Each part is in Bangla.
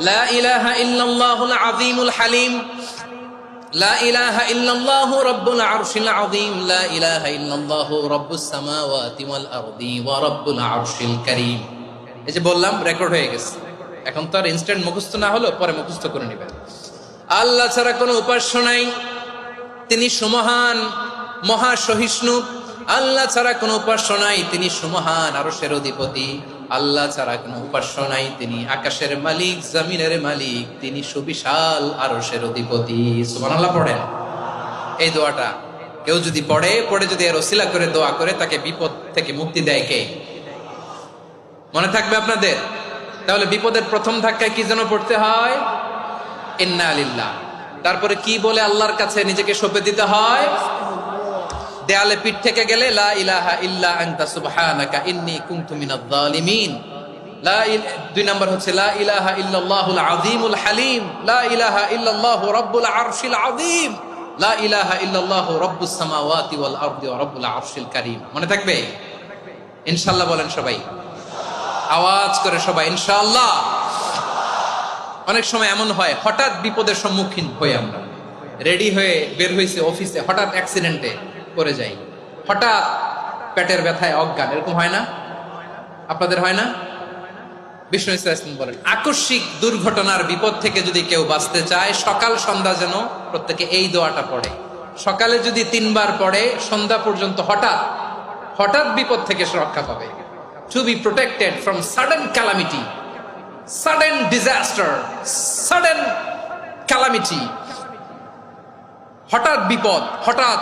লা ইলাহা ইল্লাল্লাহুল আযীমুল হালিম, লা ইলাহা ইল্লাল্লাহু রাব্বুল আরশিল আযীম, লা ইলাহা ইল্লাল্লাহু রাব্বুস সামাওয়াতি ওয়াল আরদি ওয়া রাব্বুল আরশিল কারীম। এই যে বললাম, রেকর্ড হয়ে গেছে। এখন তো আর ইনস্ট্যান্ট মুখস্থ না হলো, পরে মুখস্থ করে নেবেন। আল্লাহ ছাড়া কোনো উপাস্য নাই, তিনি সুমহান, মহা সহিষ্ণু। আল্লাহ ছাড়া কোনো উপাস্য নাই, তিনি সুমহান, আরশের অধিপতি। আল্লাহ ছাড়া কোনো উপাস্য নাই, তিনি আকাশের মালিক, জমিনের মালিক, তিনি সুবিশাল আরশের অধিপতি। সুবহানাল্লাহ পড়েন। এই দোয়াটা কেউ যদি পড়ে যদি এর ওসিলা করে দোয়া করে, তাকে বিপদ থেকে মুক্তি দেয় কে? মনে থাকবে আপনাদের? তাহলে বিপদের প্রথম ধাক্কায় কি যেন পড়তে হয়? ইন্না লিল্লাহ। তারপরে কি বলে আল্লাহর কাছে নিজেকে সঁপে দিতে হয়? দেয়ালে পিঠ থেকে গেলে লা ইলাহা ইল্লা আনতা সুবহানাকা ইন্নী কুনতু মিনাজ জালিমিন। দুই নাম্বার হচ্ছে লা ইলাহা ইল্লাল্লাহুল আযীমুল হালিম, লা ইলাহা ইল্লাল্লাহু রাব্বুল আরশিল আযীম, লা ইলাহা ইল্লাল্লাহু রাব্বুস সামাওয়াতি ওয়াল আরদি ওয়া রাব্বুল আরশিল কারীম। মনে থাকবে? ইনশাআল্লাহ বলেন সবাই, আওয়াজ করে সবাই ইনশাআল্লাহ। অনেক সময় এমন হয়, হঠাৎ বিপদের সম্মুখীন হই আমরা, রেডি হয়ে বের হয়েছে অফিসে, হঠাৎ অ্যাক্সিডেন্টে পড়ে যাই, হঠাৎ পেটের ব্যথায় অজ্ঞান, এরকম হয় না? আপনাদের হয় না? বিষ্ণু ইসলাম বলেন, আকস্মিক দুর্ঘটনার বিপদ থেকে যদি কেউ বাঁচতে চায়, সকাল সন্ধ্যা যেন প্রত্যেকে এই দোয়াটা পড়ে। সকালে যদি 3 বার পড়ে, সন্ধ্যা পর্যন্ত হঠাৎ বিপদ থেকে সে রক্ষা পাবে। To be protected from sudden calamity, sudden disaster, sudden calamity. হঠাৎ বিপদ, হঠাৎ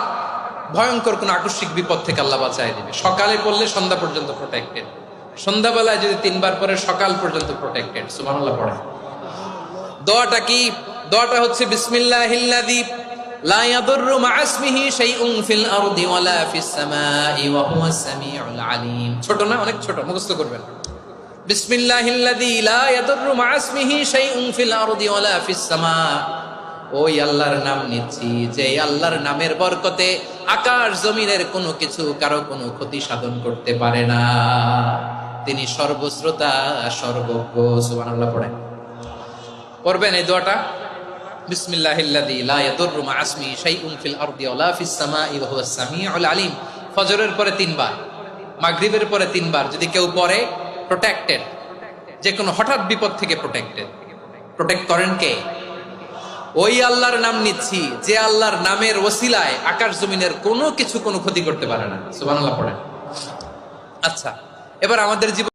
ভয়ঙ্কর কোন আকস্মিক বিপদ থেকে আল্লাহ বাঁচায় দিবে। সকালে পড়লে সন্ধ্যা পর্যন্ত প্রোটেক্টেড, সন্ধ্যাবেলায় যদি 3 বার পরে সকাল পর্যন্ত প্রোটেক্টেড। সুবহানাল্লাহ পড়ে। দোয়াটা কি? দোয়াটা হচ্ছে বিসমিল্লাহিল্লাযী লা ইয়াদুররু মা'a ইসমিহি শাইউন ফিল আরদি ওয়ালা ফিস সামাই ওয়া হুয়াস সামিউল আলিম। ছোট না? অনেক ছোট, মুখস্থ করবেন। বিসমিল্লাহিল্লাযী লা ইয়াদুররু মা'a ইসমিহি শাইউন ফিল আরদি ওয়ালা ফিস সামা। ওই আল্লাহর নাম নিচ্ছি, যে আল্লাহর নামের বরকতে আকাশ জমিনের কোনো কিছু কারো কোনো ক্ষতি সাধন করতে পারে না। তিনি সর্বশ্রোতা, সর্বজ্ঞ। সুবহানাল্লাহ পড়েন। পড়বেন এই দোয়াটা, বিসমিল্লাহিল্লাযী লা ইয়াদুররু মা'a ইসমিহি শাইউন ফিল আরদি ওয়ালা ফিস সামাই ওয়া হুয়াস সামিউল আলিম। ফজরের পরে 3 বার, মাগরিবের পরে 3 বার যদি কেউ পড়ে, প্রোটেক্টেড, যে কোনো হঠাৎ বিপদ থেকে প্রোটেক্টেড। প্রোটেক্ট করেন কে? ওই আল্লাহর নাম নিচ্ছি, যে আল্লাহর নামের ওসিলায় আকাশ জমিনের কোনো কিছু কোনো ক্ষতি করতে পারে না। সুবহানাল্লাহ পড়েন। আচ্ছা, এবার আমাদের জীবন